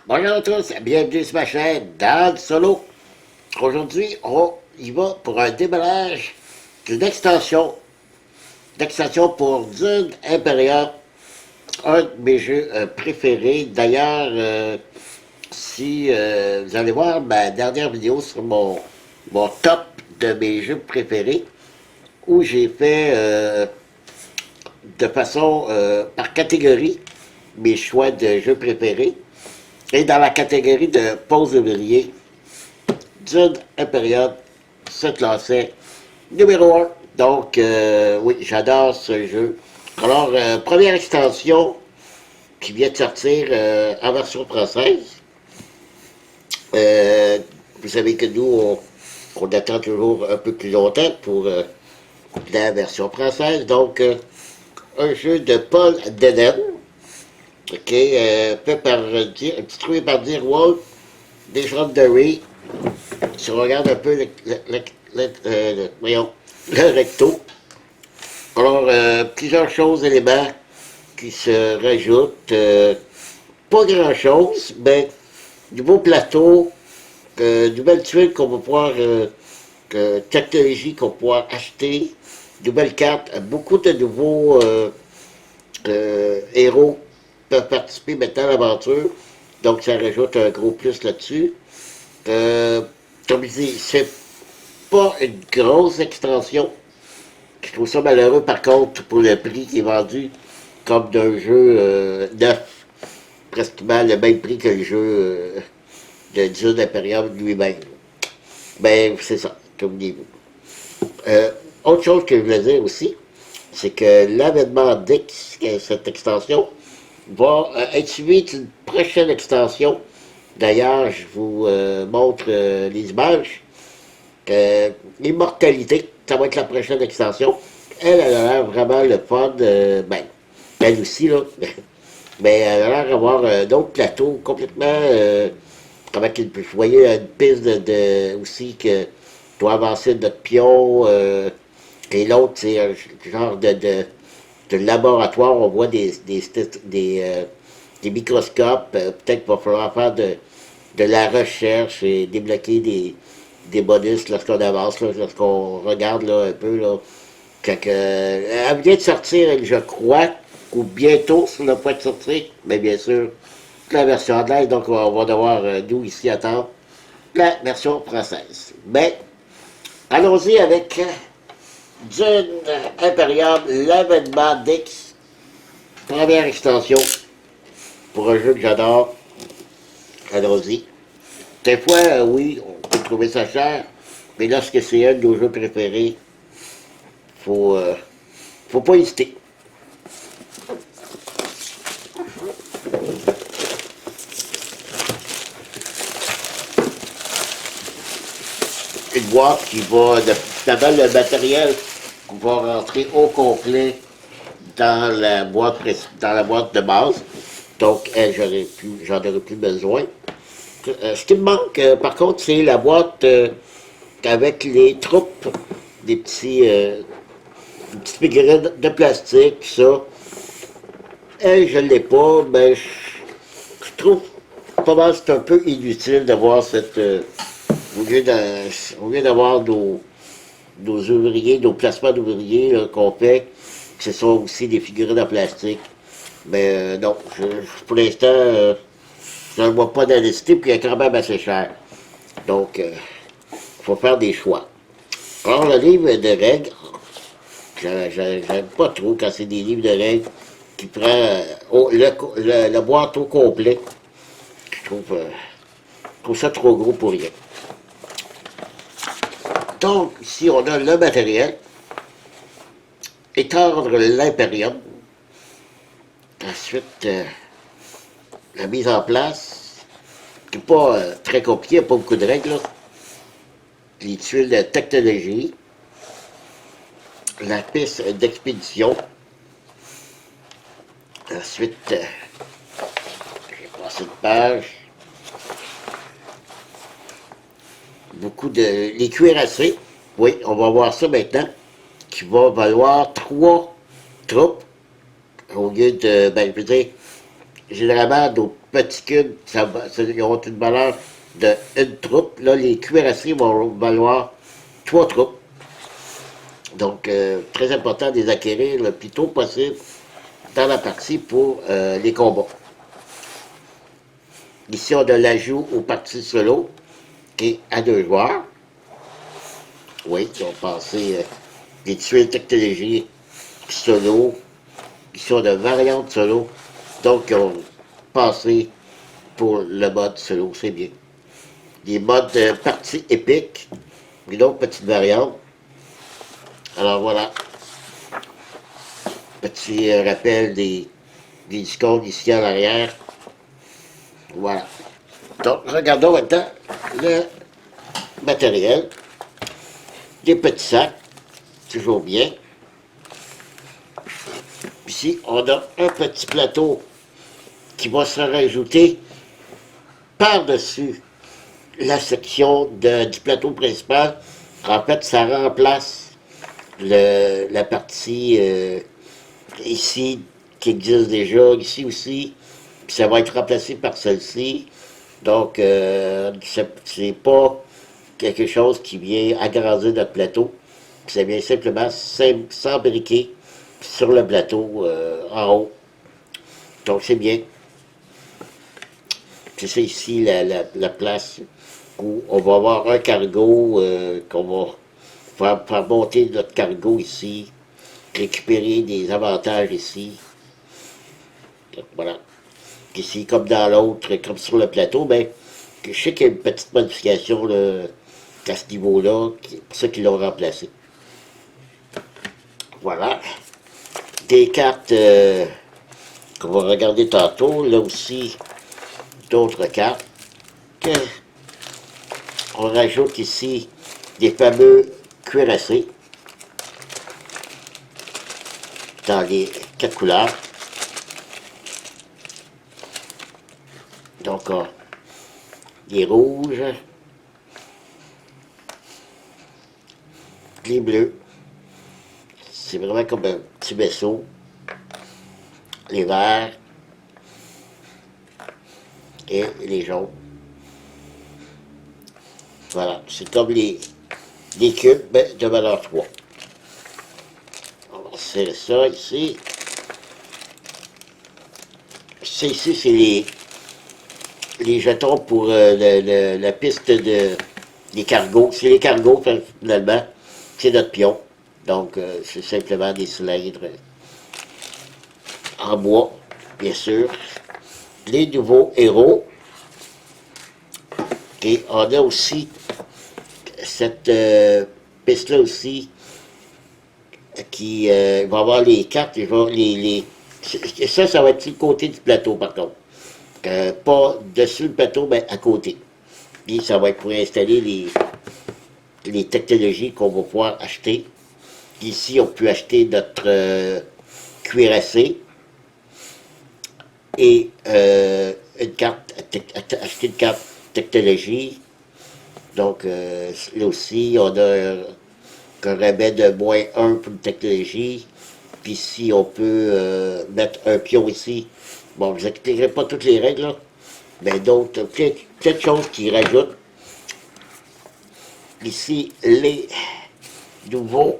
Bonjour à tous, bienvenue sur ma chaîne dans le solo. Aujourd'hui, on y va pour un démarrage d'une d'extension pour Dune Imperial, un de mes jeux préférés. D'ailleurs, si vous allez voir ma dernière vidéo sur mon top de mes jeux préférés, où j'ai fait de façon par catégorie mes choix de jeux préférés. Et dans la catégorie de pause ouvrier, Dune Imperial se classait numéro un. Donc, oui, j'adore ce jeu. Alors, première extension qui vient de sortir en version française. Euh, vous savez que nous, on attend toujours un peu plus longtemps pour la version française. Donc, un jeu de Paul Deden, ok, fait par, distribué par Dear Wolf, Legendary. Si on regarde un peu le recto, alors plusieurs choses, éléments qui se rajoutent. Pas grand-chose, mais nouveau plateau, nouvelles tuiles qu'on va pouvoir, technologie qu'on va pouvoir acheter, nouvelles cartes, beaucoup de nouveaux héros peuvent participer maintenant à l'aventure. Donc ça rajoute un gros plus là-dessus. Comme je dis, c'est pas une grosse extension. Je trouve ça malheureux par contre pour le prix qui est vendu comme d'un jeu neuf, presque le même prix que le jeu de Dune Imperium lui-même. Ben, c'est ça, comme dis-vous. Autre chose que je voulais dire aussi, c'est que l'avènement d'X, cette extension, va être suivi d'une prochaine extension. D'ailleurs, je vous montre les images. L'immortalité, ça va être la prochaine extension. Elle a l'air vraiment le fun. Ben, elle aussi, là. Mais elle a l'air d'avoir d'autres plateaux complètement. Avec une, vous voyez une piste aussi que doit avancer notre pion. Et l'autre, c'est un genre de laboratoire. On voit des microscopes. Peut-être qu'il va falloir faire de la recherche et débloquer des bonus lorsqu'on avance, là, lorsqu'on regarde là, un peu. Là, elle vient de sortir, je crois, ou bientôt sur le point de sortir, mais bien sûr, la version anglaise, donc on va devoir, nous, ici, attendre la version française. Mais, allons-y avec Dune Imperium, l'avènement d'X, première extension, pour un jeu que j'adore. Allons-y. Des fois, oui, on peut trouver ça cher, mais lorsque c'est un de nos jeux préférés, faut, faut pas hésiter. Une boîte qui va, finalement, le matériel qui va rentrer au complet dans la boîte de base. Donc, j'en aurais plus besoin. Ce qui me manque, par contre, c'est la boîte avec les troupes, des petites figurines de plastique, ça. Elle, je ne l'ai pas, mais je trouve pas mal, c'est un peu inutile d'avoir cette. Au lieu d'avoir nos ouvriers, nos placements d'ouvriers qu'on fait, que ce sont aussi des figurines en plastique. Mais non, pour l'instant, je ne vois pas d'annécité, puis il est quand même assez cher. Donc, il faut faire des choix. Alors, le livre de règles, j'aime pas trop quand c'est des livres de règles qui prend la boîte au complet. Je trouve ça trop gros pour rien. Donc, ici, on a le matériel. Étendre l'impérium. Ensuite, la mise en place, qui n'est pas très compliqué, il n'y a pas beaucoup de règles. Là. Les tuiles de technologie, la piste d'expédition. Ensuite, j'ai passé une page. Beaucoup de. Les cuirassés, oui, on va voir ça maintenant, qui va valoir 3 troupes au lieu de. Ben, je veux dire, généralement, petits cubes, ils ont une valeur de une troupe. Là, les cuirassés vont valoir 3 troupes. Donc, très important de les acquérir le plus tôt possible dans la partie pour les combats. Ici, on a l'ajout aux parties solo, qui est à 2 joueurs. Oui, qui ont passé des tuiles technologies solo, qui sont de variantes solo, donc qui ont passé pour le mode solo, c'est bien. Des modes de partie épique, une autre petite variante. Alors voilà, petit rappel des icônes ici à l'arrière. Voilà. Donc, regardons maintenant le matériel. Des petits sacs, toujours bien. Ici, on a un petit plateau qui va se rajouter par-dessus la section du plateau principal. En fait, ça remplace la partie ici qui existe déjà, ici aussi. Puis ça va être remplacé par celle-ci. Donc, c'est pas quelque chose qui vient agrandir notre plateau. Ça vient simplement s'embriquer sur le plateau en haut. Donc, c'est bien. C'est ça ici la place où on va avoir un cargo qu'on va faire monter notre cargo ici, récupérer des avantages ici. Donc, voilà. Ici, comme dans l'autre, comme sur le plateau, ben, je sais qu'il y a une petite modification là, à ce niveau-là, c'est pour ça qu'ils l'ont remplacé. Voilà. Des cartes qu'on va regarder tantôt. Là aussi, d'autres cartes. On rajoute ici des fameux cuirassés dans les 4 couleurs. Donc, les rouges, les bleus, c'est vraiment comme un petit vaisseau. Les verts et les jaunes. Voilà, c'est comme les cubes de valeur 3. On va serrer ça ici. Ça ici, c'est les jetons pour la piste des cargos. C'est les cargos, finalement. C'est notre pion. Donc, c'est simplement des cylindres en bois, bien sûr. Les nouveaux héros. Et on a aussi cette piste-là aussi qui va avoir les cartes. Ça va être sur le côté du plateau, par contre. Pas dessus le plateau, mais à côté. Puis ça va être pour installer les technologies qu'on va pouvoir acheter. Ici, on peut acheter notre cuirassé et une carte, acheter une carte technologie. Donc, là aussi, on a un rabais de -1 pour une technologie. Puis ici, on peut mettre un pion ici. Bon, je ne vous expliquerai pas toutes les règles, là, mais d'autres, plein de choses qui rajoutent. Ici, les nouveaux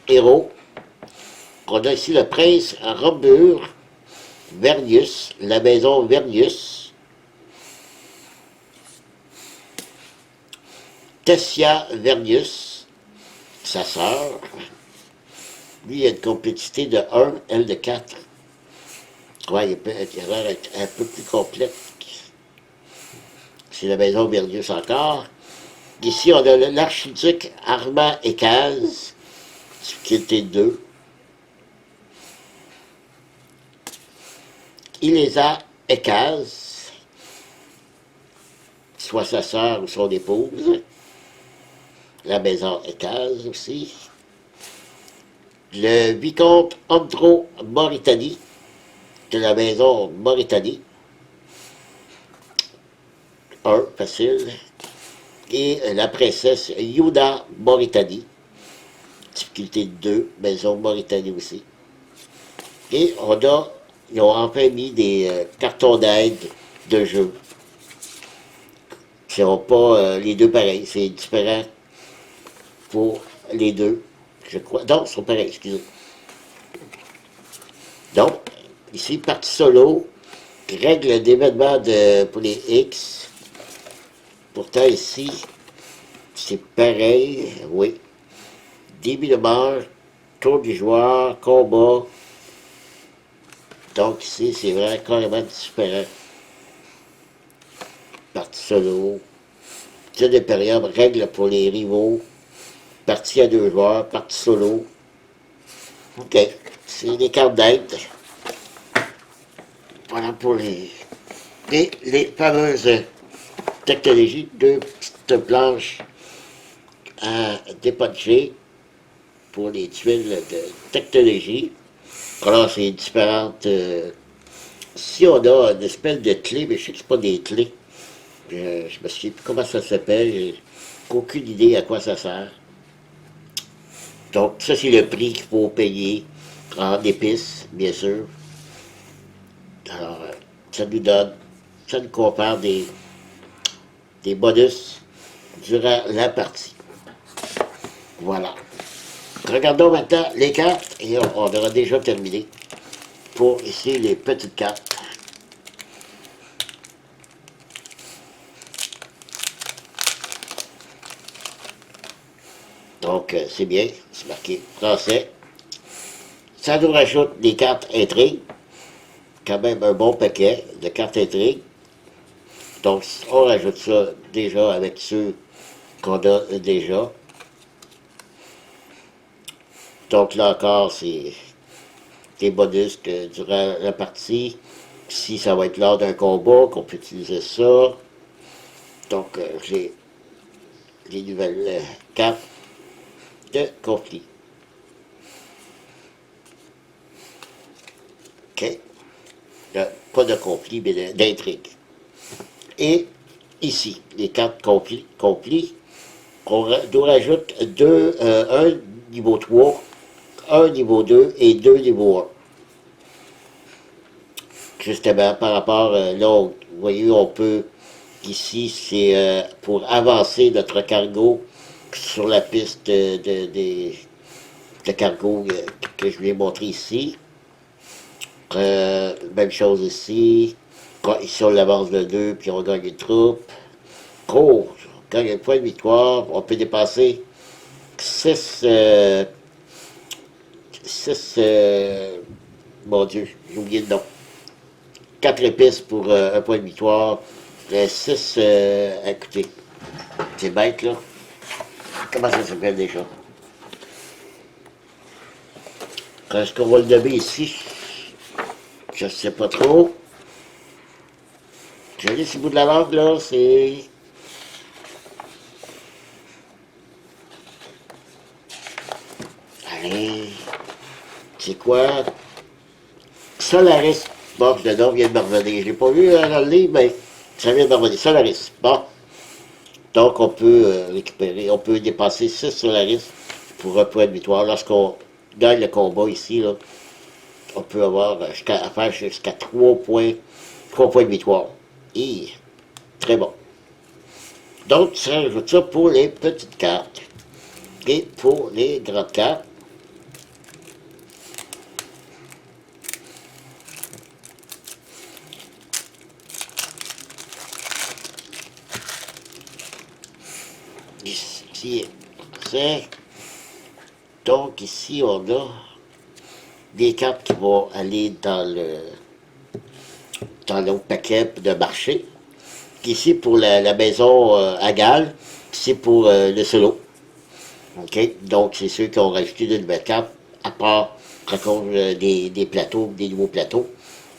héros. On a ici le prince Robur Vernius, la maison Vernius. Tessia Vernius, sa sœur. Lui, il a une complexité de 1, elle de 4. Ouais, il a l'air un peu plus complexe. C'est la maison Vernius encore. Ici, on a l'archiduc Armand Ekaz, qui était 2. Ilésa Ekaz, soit sa sœur ou son épouse. La maison Ekaz aussi. Le vicomte Andro Moritani, de la maison Moritani. 1, facile. Et la princesse Yuda Moritani. Difficulté 2, maison Moritani aussi. Et on a ils ont enfin mis des cartons d'aide de jeu. Ce ne seront pas les deux pareils, c'est différent pour les deux, je crois. Non, ils sont pareils, excusez. Donc, ici, partie solo, règle d'événement pour les X. Pourtant, ici, c'est pareil, oui. Début de manche, tour du joueur, combat. Donc, ici, c'est vraiment carrément différent. Partie solo, jeu de période, règles pour les rivaux, partie à deux joueurs, partie solo. OK, c'est les cartes d'aide. Voilà pour les... Et les fameuses technologies, deux petites planches à dépuncher pour les tuiles de technologie. Alors, c'est différentes... si on a une espèce de clé, mais je sais que c'est pas des clés. Je me souviens plus comment ça s'appelle. J'ai aucune idée à quoi ça sert. Donc, ça, c'est le prix qu'il faut payer en épices, bien sûr. Alors, ça nous confère des bonus durant la partie. Voilà. Regardons maintenant les cartes et on aura déjà terminé pour ici les petites cartes. Donc, c'est bien, c'est marqué français. Ça nous rajoute des cartes intrigues. Quand même un bon paquet de cartes intrigues. Donc, on rajoute ça déjà avec ceux qu'on a déjà. Donc, là encore, c'est des bonus que durant la partie. Si ça va être lors d'un combat, qu'on peut utiliser ça. Donc, j'ai les nouvelles cartes de conflit. OK? Pas de conflit, mais d'intrigue. Et ici, les cartes conflit, on nous rajoute un niveau 3, un niveau 2 et deux niveau 1. Justement, par rapport, là, vous voyez, on peut, ici, c'est pour avancer notre cargo sur la piste de cargo que je vous ai montré ici. Même chose ici. Ici, on l'avance de 2, puis on gagne une troupe. Oh, on gagne un point de victoire. On peut dépasser 6... 6... mon Dieu, j'ai oublié le nom. 4 épices pour un point de victoire. 6... écoutez, c'est bête, là. Comment ça s'appelle déjà? Est-ce qu'on va le nommer ici? Je ne sais pas trop. Je lis ce bout de la langue, là, c'est... Allez... C'est quoi? Solaris. Bon, le nom vient de me revenir. Je l'ai pas vu dans le livre, mais ça vient de me revenir. Solaris. Bon. Donc, on peut récupérer, on peut dépasser 6 Solaris pour un point de victoire. Lorsqu'on gagne le combat ici, là, on peut avoir faire jusqu'à 3 points de victoire. Et très bon. Donc, ça rajoute ça pour les petites cartes. Et pour les grandes cartes, ici, c'est... Donc, ici, on a des cartes qui vont aller dans le paquet de marché. Ici, pour la maison à Galles, c'est pour le solo. OK? Donc, c'est ceux qui ont rajouté de nouvelles cartes, à part, raconte des plateaux, des nouveaux plateaux.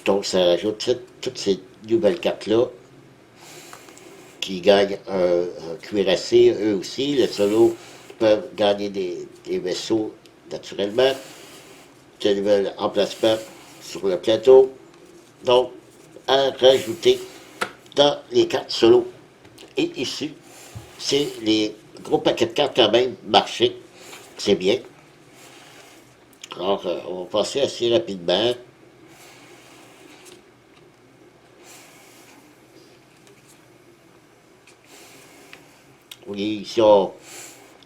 Donc, ça rajoute toutes ces nouvelles cartes-là qui gagnent un cuirassé, eux aussi. Le solo peuvent gagner des vaisseaux naturellement, de nouveaux emplacements sur le plateau. Donc, à rajouter dans les cartes solo. Et ici, c'est les gros paquets de cartes quand même marché. C'est bien. Alors, on va passer assez rapidement. Oui, ici, on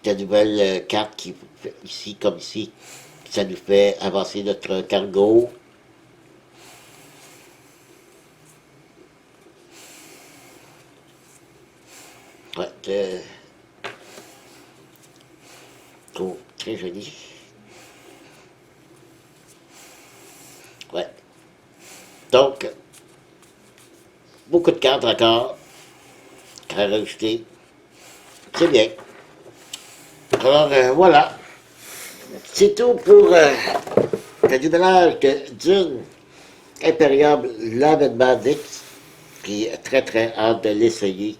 de nouvelles cartes qui, ici comme ici, ça nous fait avancer notre cargo. Ouais, très joli. Ouais. Donc, beaucoup de cartes encore à rajouter. C'est bien. Alors, voilà. C'est tout pour le déménage de Dune Imperium l'avènement d'X, qui est très très hâte de l'essayer.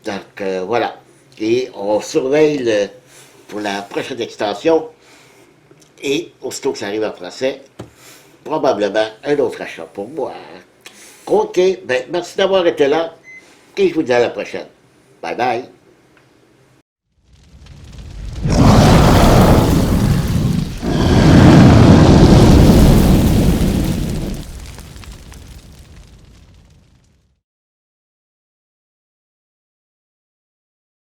Donc voilà. Et on surveille pour la prochaine extension. Et aussitôt que ça arrive en français, probablement un autre achat pour moi. OK, ben merci d'avoir été là. Et je vous dis à la prochaine. Bye bye.